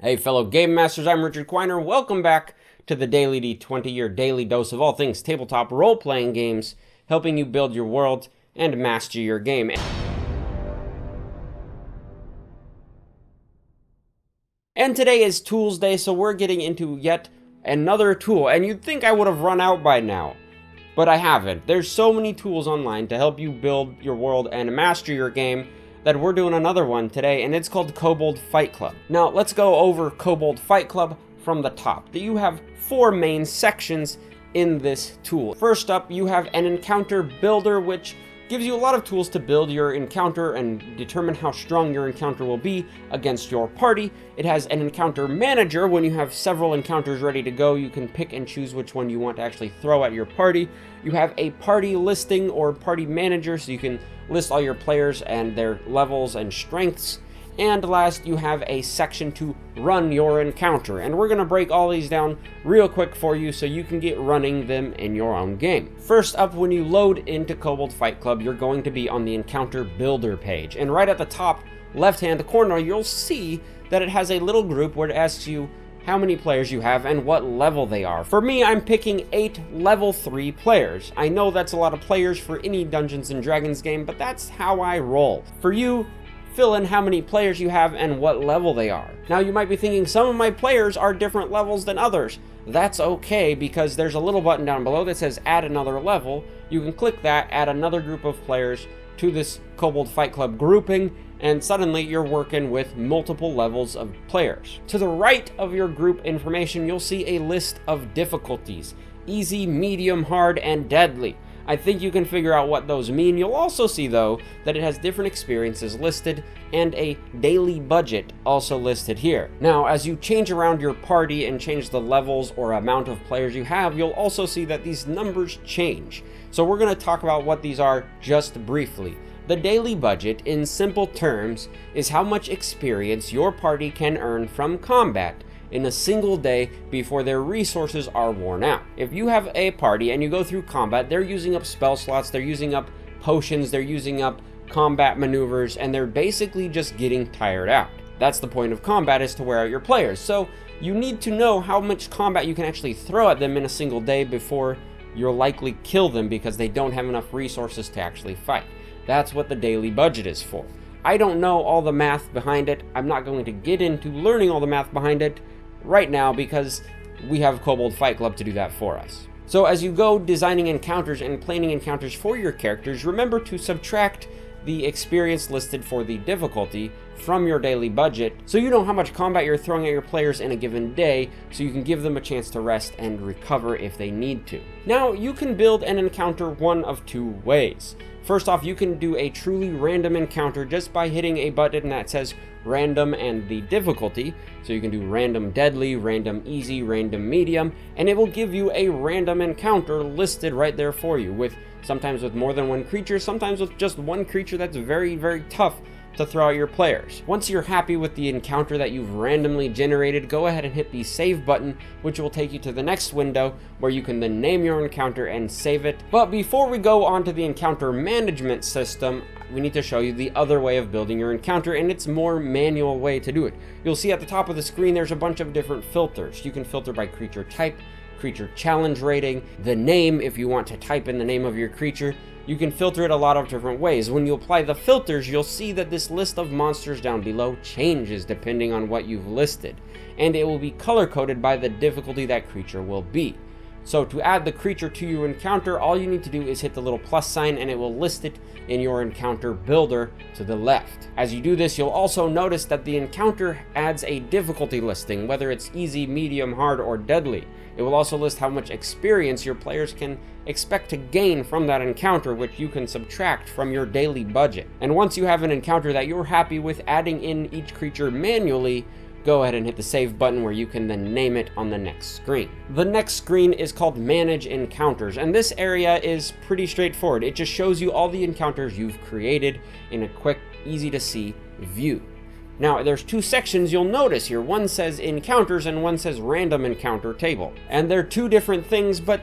Hey fellow Game Masters, I'm Richard Quiner. Welcome back to the Daily D20, your daily dose of all things tabletop role-playing games, helping you build your world and master your game. And today is Toolsday, so we're getting into yet another tool, and you'd think I would have run out by now, but I haven't. There's so many tools online to help you build your world and master your game that we're doing another one today, and it's called Kobold Fight Club. Now, let's go over Kobold Fight Club from the top. You have four main sections in this tool. First up, you have an encounter builder, which gives you a lot of tools to build your encounter and determine how strong your encounter will be against your party. It has an encounter manager. When you have several encounters ready to go, you can pick and choose which one you want to actually throw at your party. You have a party listing or party manager, so you can list all your players and their levels and strengths. And last, you have a section to run your encounter. And we're going to break all these down real quick for you so you can get running them in your own game. First up, when you load into Kobold Fight Club, you're going to be on the encounter builder page. And right at the top left-hand corner, you'll see that it has a little group where it asks you how many players you have and what level they are. For me, I'm picking 8 level 3 players. I know that's a lot of players for any Dungeons & Dragons game, but that's how I roll. For you, fill in how many players you have and what level they are. Now you might be thinking some of my players are different levels than others. That's okay, because there's a little button down below that says add another level. You can click that, add another group of players to this Kobold Fight Club grouping, and suddenly you're working with multiple levels of players. To the right of your group information, you'll see a list of difficulties: easy, medium, hard, and deadly. I think you can figure out what those mean. You'll also see, though, that it has different experiences listed and a daily budget also listed here. Now, as you change around your party and change the levels or amount of players you have, you'll also see that these numbers change. So we're going to talk about what these are just briefly. The daily budget, in simple terms, is how much experience your party can earn from combat in a single day before their resources are worn out. If you have a party and you go through combat, they're using up spell slots, they're using up potions, they're using up combat maneuvers, and they're basically just getting tired out. That's the point of combat, is to wear out your players. So you need to know how much combat you can actually throw at them in a single day before you'll likely kill them because they don't have enough resources to actually fight. That's what the daily budget is for. I don't know all the math behind it. I'm not going to get into learning all the math behind it right now because we have Kobold Fight Club to do that for us. So as you go designing encounters and planning encounters for your characters, remember to subtract the experience listed for the difficulty from your daily budget so you know how much combat you're throwing at your players in a given day, so you can give them a chance to rest and recover if they need to. Now, you can build an encounter one of two ways. First off, you can do a truly random encounter just by hitting a button that says random and the difficulty. So you can do random deadly, random easy, random medium, and it will give you a random encounter listed right there for you, with sometimes with more than one creature, sometimes with just one creature that's very, very tough to throw at your players. Once you're happy with the encounter that you've randomly generated, go ahead and hit the save button, which will take you to the next window where you can then name your encounter and save it. But before we go on to the encounter management system, we need to show you the other way of building your encounter, and it's more manual way to do it. You'll see at the top of the screen there's a bunch of different filters. You can filter by creature type, creature challenge rating, the name if you want to type in the name of your creature. You can filter it a lot of different ways. When you apply the filters, you'll see that this list of monsters down below changes depending on what you've listed, and it will be color-coded by the difficulty that creature will be. So to add the creature to your encounter, all you need to do is hit the little plus sign and it will list it in your encounter builder to the left. As you do this, you'll also notice that the encounter adds a difficulty listing, whether it's easy, medium, hard, or deadly. It will also list how much experience your players can expect to gain from that encounter, which you can subtract from your daily budget. And once you have an encounter that you're happy with, adding in each creature manually, go ahead and hit the save button where you can then name it on the next screen. The next screen is called Manage Encounters, and this area is pretty straightforward. It just shows you all the encounters you've created in a quick, easy to see view. Now, there's two sections you'll notice here. One says Encounters and one says Random Encounter Table. And they're two different things, but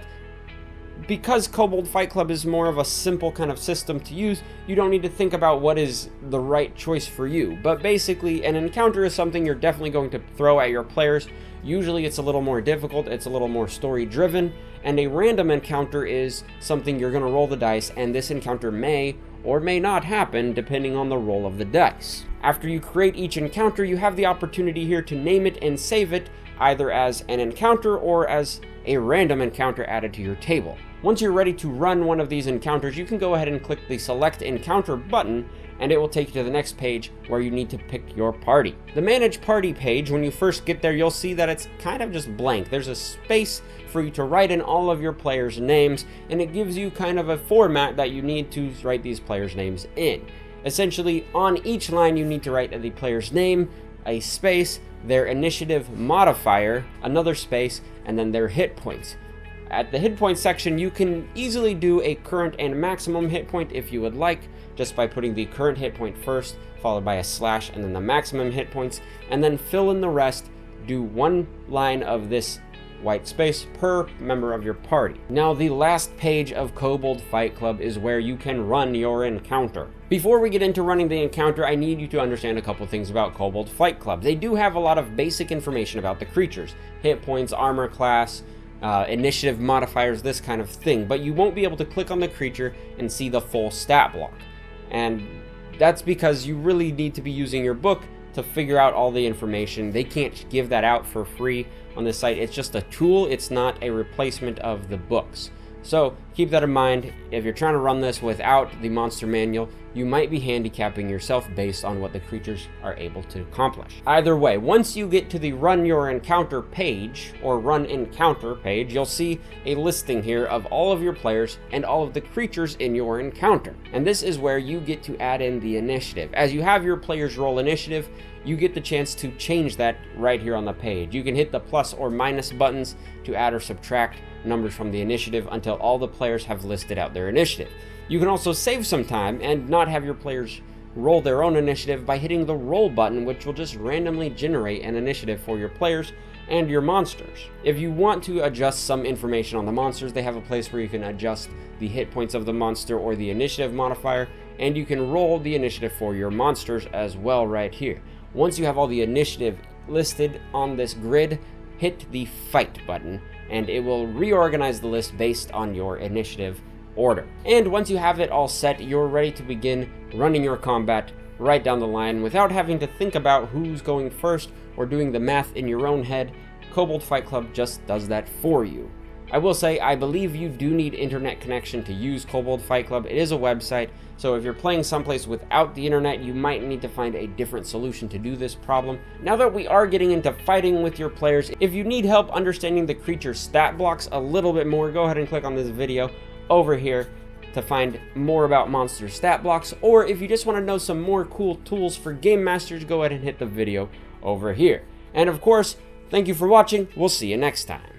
because Kobold Fight Club is more of a simple kind of system to use, you don't need to think about what is the right choice for you. But basically, an encounter is something you're definitely going to throw at your players. Usually it's a little more difficult, it's a little more story driven, and a random encounter is something you're going to roll the dice, and this encounter may or may not happen depending on the roll of the dice. After you create each encounter, you have the opportunity here to name it and save it either as an encounter or as a random encounter added to your table. Once you're ready to run one of these encounters, you can go ahead and click the Select Encounter button, and it will take you to the next page where you need to pick your party. The Manage Party page, when you first get there, you'll see that it's kind of just blank. There's a space for you to write in all of your players' names, and it gives you kind of a format that you need to write these players' names in. Essentially, on each line you need to write the player's name, a space, their initiative modifier, another space, and then their hit points. At the hit point section, you can easily do a current and maximum hit point if you would like, just by putting the current hit point first, followed by a slash, and then the maximum hit points, and then fill in the rest. Do one line of this white space per member of your party. Now, the last page of Kobold Fight Club is where you can run your encounter. Before we get into running the encounter, I need you to understand a couple things about Kobold Fight Club. They do have a lot of basic information about the creatures, hit points, armor class, initiative modifiers, this kind of thing, but you won't be able to click on the creature and see the full stat block. And that's because you really need to be using your book to figure out all the information. They can't give that out for free on this site. It's just a tool, it's not a replacement of the books. So keep that in mind. If you're trying to run this without the monster manual, you might be handicapping yourself based on what the creatures are able to accomplish. Either way, once you get to the Run Your Encounter page, or Run Encounter page, you'll see a listing here of all of your players and all of the creatures in your encounter. And this is where you get to add in the initiative. As you have your players roll initiative, you get the chance to change that right here on the page. You can hit the plus or minus buttons to add or subtract numbers from the initiative until all the players have listed out their initiative. You can also save some time and not have your players roll their own initiative by hitting the roll button, which will just randomly generate an initiative for your players and your monsters. If you want to adjust some information on the monsters, they have a place where you can adjust the hit points of the monster or the initiative modifier, and you can roll the initiative for your monsters as well right here. Once you have all the initiative listed on this grid, hit the Fight button, and it will reorganize the list based on your initiative order. And once you have it all set, you're ready to begin running your combat right down the line without having to think about who's going first or doing the math in your own head. Kobold Fight Club just does that for you. I will say, I believe you do need internet connection to use Kobold Fight Club. It is a website, so if you're playing someplace without the internet, you might need to find a different solution to do this problem. Now that we are getting into fighting with your players, if you need help understanding the creature's stat blocks a little bit more, go ahead and click on this video over here to find more about monster stat blocks, or if you just want to know some more cool tools for game masters, go ahead and hit the video over here. And of course, thank you for watching. We'll see you next time.